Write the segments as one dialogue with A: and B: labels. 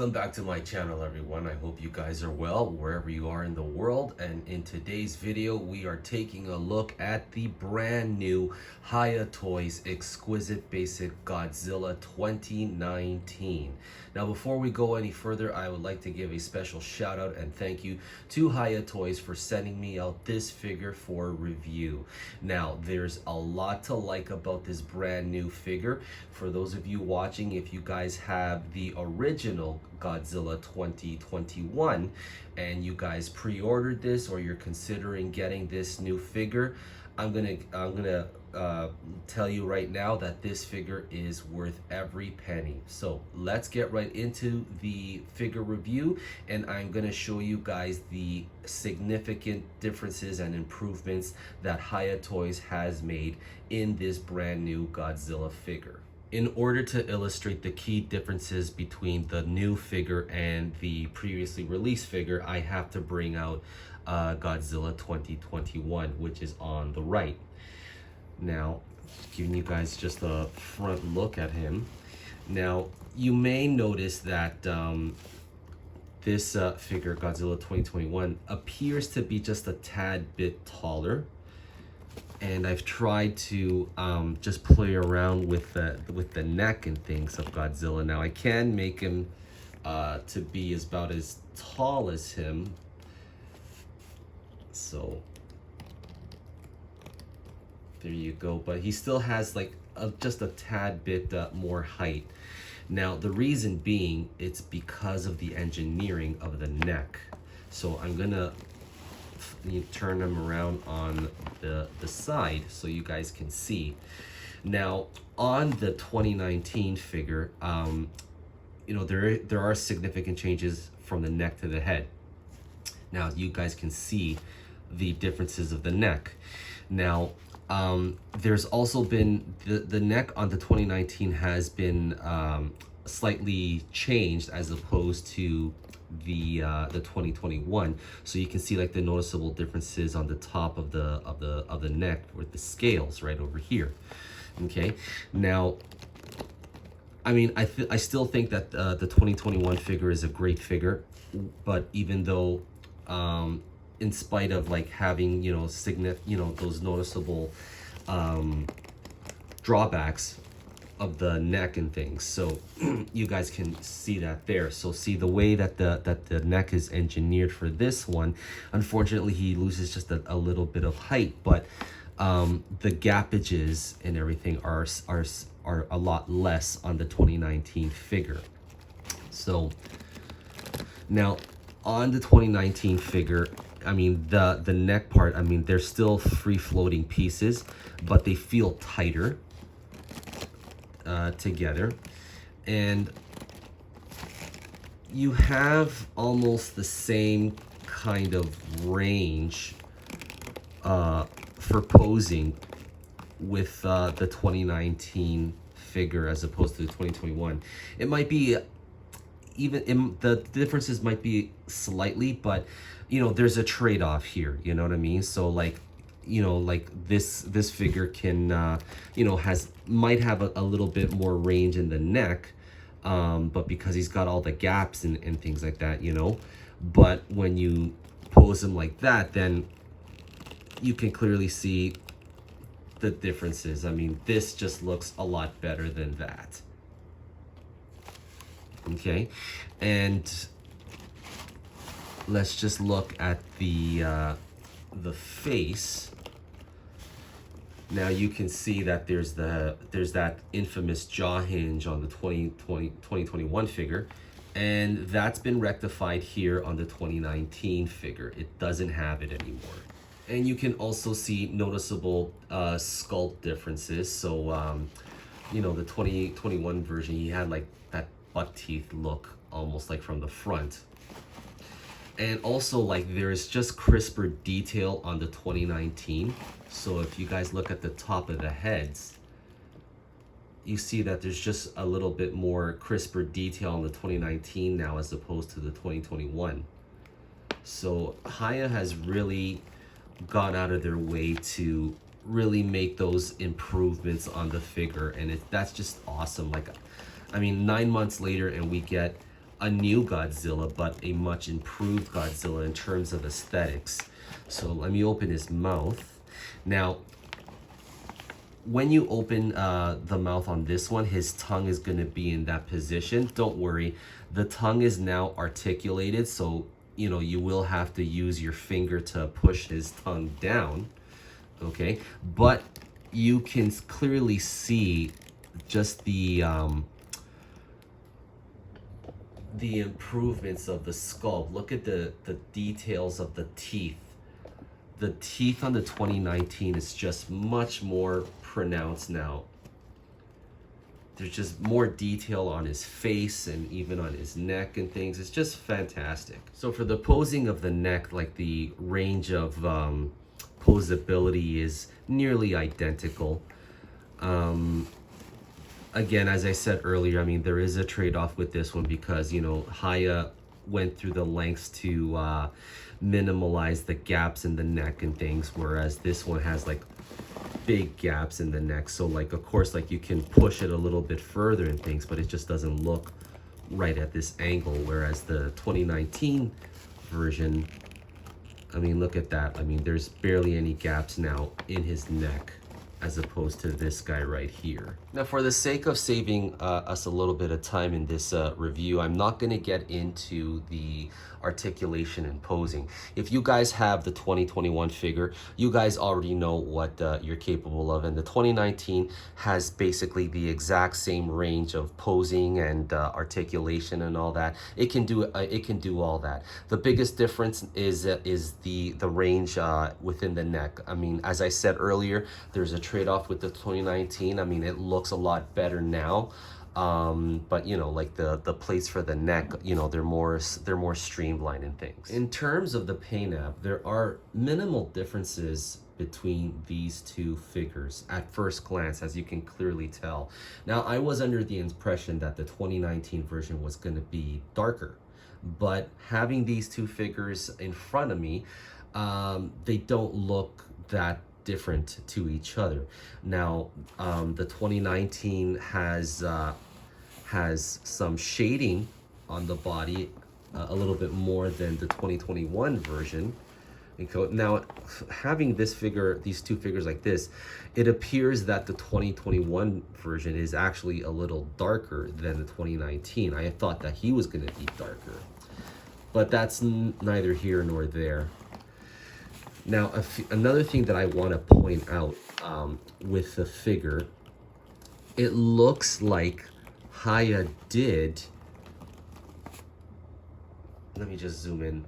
A: Welcome back to my channel, everyone. I hope you guys are well wherever you are in the world. And in today's video, we are taking a look at the brand new Hiya Toys Exquisite Basic Godzilla 2019. Now, before we go any further, I would like to give a special shout out and thank you to Hiya Toys for sending me out this figure for review. Now, there's a lot to like about this brand new figure. For those of you watching, if you guys have the original Godzilla 2021 and you guys pre-ordered this or you're considering getting this new figure, I'm gonna tell you right now that this figure is worth every penny. So let's get right into the figure review, and I'm gonna show you guys the significant differences and improvements that Hiya Toys has made in this brand new Godzilla figure. In order to illustrate the key differences between the new figure and the previously released figure, I have to bring out Godzilla 2021, which is on the right. Now, giving you guys just a front look at him. Now, you may notice that this figure, Godzilla 2021, appears to be just a tad bit taller. And I've tried to just play around with the neck and things of Godzilla. Now I can make him to be about as tall as him. So there you go. But he still has like just a tad bit more height. Now the reason being, it's because of the engineering of the neck. So I'm gonna turn them around on the side so you guys can see. Now on the 2019 figure, you know, there are significant changes from the neck to the head. Now you guys can see the differences of the neck. Now there's also been the neck on the 2019 has been slightly changed as opposed to the 2021. So you can see like the noticeable differences on the top of the neck with the scales right over here. Okay, now I mean I still think that the 2021 figure is a great figure, but even though in spite of like having those noticeable drawbacks of the neck and things, so you guys can see that there. So see the way that the neck is engineered for this one, unfortunately he loses just a little bit of height, but the gappages and everything are a lot less on the 2019 figure. So now on the 2019 figure, I mean the neck part, I mean they're still free floating pieces, but they feel tighter together, and you have almost the same kind of range for posing with the 2019 figure as opposed to the 2021. It might be the differences might be slightly, but you know there's a trade-off here, you know what I mean? So like, you know, like this figure can you know might have a little bit more range in the neck, but because he's got all the gaps and things like that, you know. But when you pose him like that, then you can clearly see the differences. I mean, this just looks a lot better than that. Okay, and let's just look at the face. Now you can see that there's that infamous jaw hinge on the 2021 figure, and that's been rectified here on the 2019 figure. It doesn't have it anymore. And you can also see noticeable sculpt differences. So you know, the 2021 version, he had like that buck teeth look almost like from the front. And also like there's just crisper detail on the 2019. So if you guys look at the top of the heads, you see that there's just a little bit more crisper detail on the 2019 now as opposed to the 2021. So Hiya has really gone out of their way to really make those improvements on the figure, and that's just awesome. Like, I mean, 9 months later and we get a new Godzilla, but a much improved Godzilla in terms of aesthetics. So let me open his mouth. Now, when you open the mouth on this one, his tongue is going to be in that position. Don't worry, the tongue is now articulated, so you know you will have to use your finger to push his tongue down, okay? But you can clearly see just the improvements of the sculpt. Look at the details of the teeth. The teeth on the 2019 is just much more pronounced now. There's just more detail on his face and even on his neck and things. It's just fantastic. So for the posing of the neck, like the range of posability is nearly identical. Again, as I said earlier, I mean, there is a trade-off with this one because, you know, Hiya went through the lengths to minimalize the gaps in the neck and things, whereas this one has like big gaps in the neck. So like, of course, like you can push it a little bit further and things, but it just doesn't look right at this angle. Whereas the 2019 version, I mean, look at that. I mean, there's barely any gaps now in his neck, as opposed to this guy right here. Now, for the sake of saving us a little bit of time in this review, I'm not gonna get into the articulation and posing. If you guys have the 2021 figure, you guys already know what you're capable of, and the 2019 has basically the exact same range of posing and articulation and all that. It can do all that. The biggest difference is the range within the neck. I mean, as I said earlier, there's a trade-off with the 2019. I mean, it looks a lot better now. But you know, like the plates for the neck, you know, they're more streamlined and things. In terms of the paint app, there are minimal differences between these two figures at first glance, as you can clearly tell. Now, I was under the impression that the 2019 version was going to be darker, but having these two figures in front of me, they don't look that different to each other. Now, the 2019 has some shading on the body, a little bit more than the 2021 version. Now, having this figure, these two figures like this, it appears that the 2021 version is actually a little darker than the 2019. I thought that he was going to be darker, but that's neither here nor there. Now, another thing that I want to point out with the figure, it looks like Hiya did, let me just zoom in,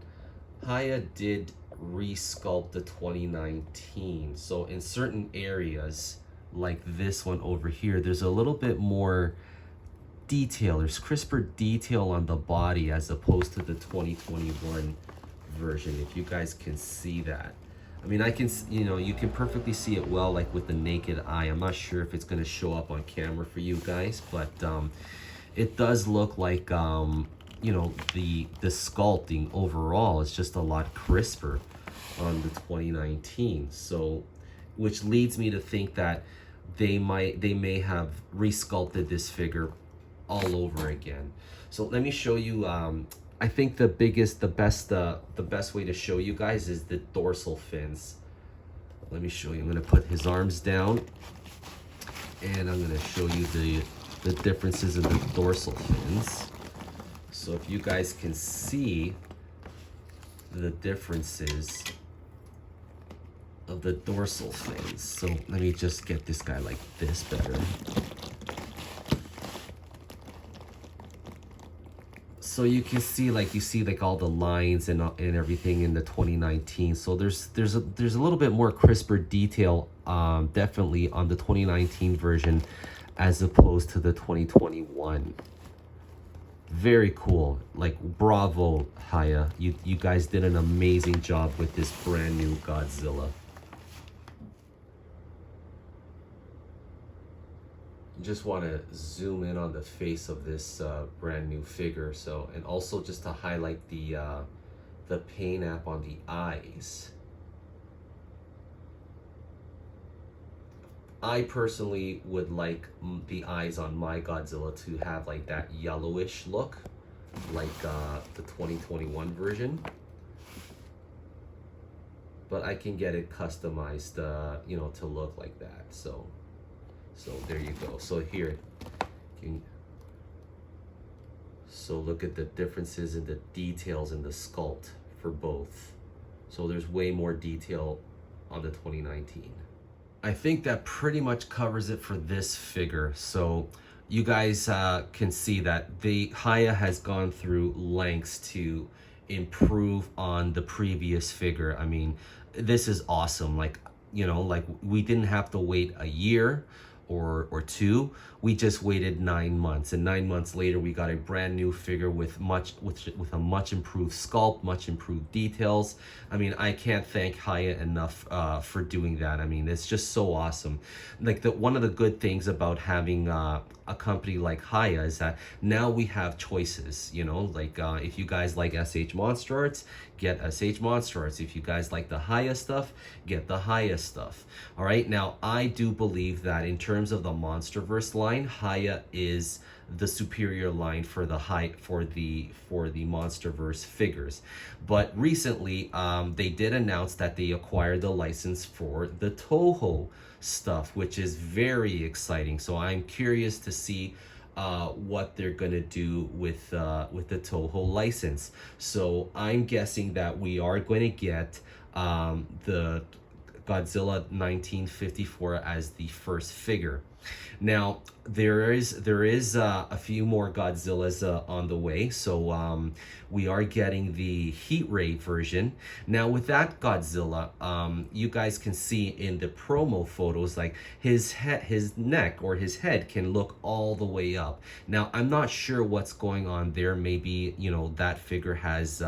A: Hiya did resculpt the 2019. So in certain areas, like this one over here, there's a little bit more detail. There's crisper detail on the body as opposed to the 2021 version, if you guys can see that. I mean, I can, you know, you can perfectly see it well, like with the naked eye. I'm not sure if it's going to show up on camera for you guys, but it does look like, you know, the sculpting overall is just a lot crisper on the 2019. So, which leads me to think that they may have resculpted this figure all over again. So let me show you. I think the best way to show you guys is the dorsal fins. Let me show you. I'm going to put his arms down, and I'm going to show you the differences in the dorsal fins. So if you guys can see the differences of the dorsal fins. So let me just get this guy like this better. So you can see, like, you see like all the lines and everything in the 2019. So there's a little bit more crisper detail, definitely on the 2019 version as opposed to the 2021. Very cool. Like, bravo, Hiya. You guys did an amazing job with this brand new Godzilla. Just want to zoom in on the face of this brand new figure. So, and also just to highlight the paint app on the eyes. I personally would like the eyes on my Godzilla to have like that yellowish look. like the 2021 version, but I can get it customized, you know, to look like that. So there you go. So here, so look at the differences in the details in the sculpt for both. So there's way more detail on the 2019. I think that pretty much covers it for this figure. So you guys can see that the Hiya has gone through lengths to improve on the previous figure. I mean, this is awesome. Like, you know, like we didn't have to wait a year or two. We just waited 9 months, and 9 months later we got a brand new figure with a much improved sculpt, much improved details. I mean, I can't thank Hiya enough for doing that. I mean, it's just so awesome. Like, one of the good things about having a company like Hiya is that now we have choices, you know, like if you guys like SH Monster Arts, get SH Monster Arts. If you guys like the Hiya stuff, get the Hiya stuff. All right, now I do believe that in terms of the Monsterverse line, Hiya is the superior line for the Monsterverse figures. But recently they did announce that they acquired the license for the Toho stuff, which is very exciting. So I'm curious to see what they're gonna do with the Toho license. So I'm guessing that we are going to get the Godzilla 1954 as the first figure. Now there is a few more Godzillas on the way, so we are getting the heat ray version. Now with that Godzilla, you guys can see in the promo photos, like his neck or his head can look all the way up. Now I'm not sure what's going on there. Maybe, you know, that figure has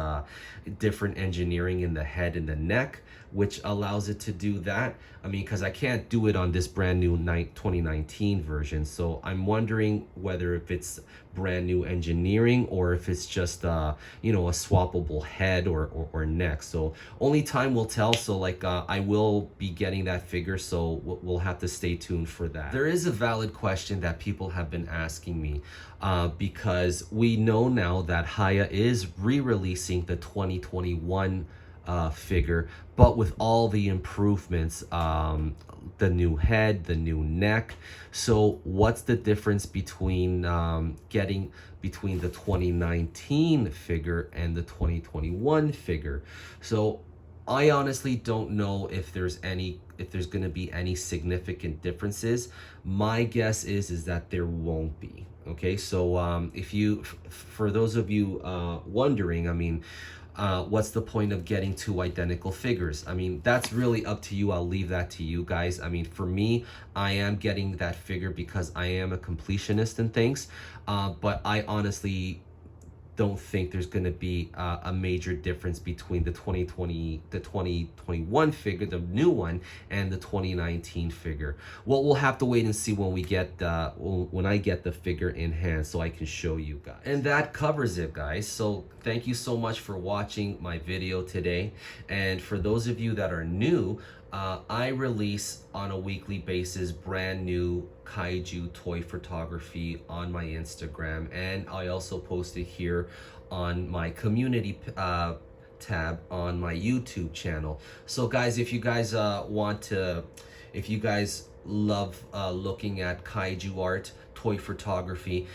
A: different engineering in the head and the neck, which allows it to do that. I mean, because I can't do it on this brand new 2019 version. So I'm wondering whether if it's brand new engineering or if it's just you know, a swappable head or neck. So only time will tell. So like I will be getting that figure, so we'll have to stay tuned for that. There is a valid question that people have been asking me because we know now that Hiya is re-releasing the 2021 figure, but with all the improvements, the new head, the new neck. So what's the difference between getting between the 2019 figure and the 2021 figure? So I honestly don't know if there's going to be any significant differences. My guess is that there won't be. Okay, so for those of you wondering, I mean, what's the point of getting two identical figures? I mean, that's really up to you. I'll leave that to you guys. I mean, for me, I am getting that figure because I am a completionist and things, but I honestly don't think there's going to be a major difference between the 2021 figure, the new one, and the 2019 figure. Well, we'll have to wait and see when we get when I get the figure in hand, so I can show you guys. And that covers it, guys. So thank you so much for watching my video today. And for those of you that are new, I release on a weekly basis brand new kaiju toy photography on my Instagram, and I also post it here on my community tab on my YouTube channel. So guys, if you guys if you guys love looking at kaiju art, toy photography,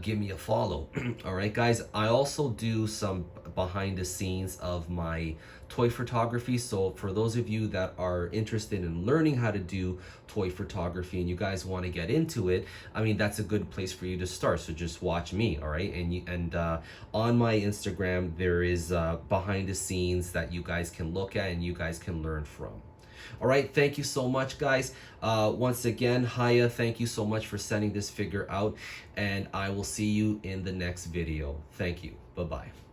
A: give me a follow. All right, guys, I also do some behind the scenes of my toy photography. So for those of you that are interested in learning how to do toy photography and you guys want to get into it, I mean, that's a good place for you to start. So just watch me. All right, and on my Instagram there is behind the scenes that you guys can look at and you guys can learn from. All right, thank you so much, guys. Once again, Hiya, thank you so much for sending this figure out, and I will see you in the next video. Thank you. Bye-bye.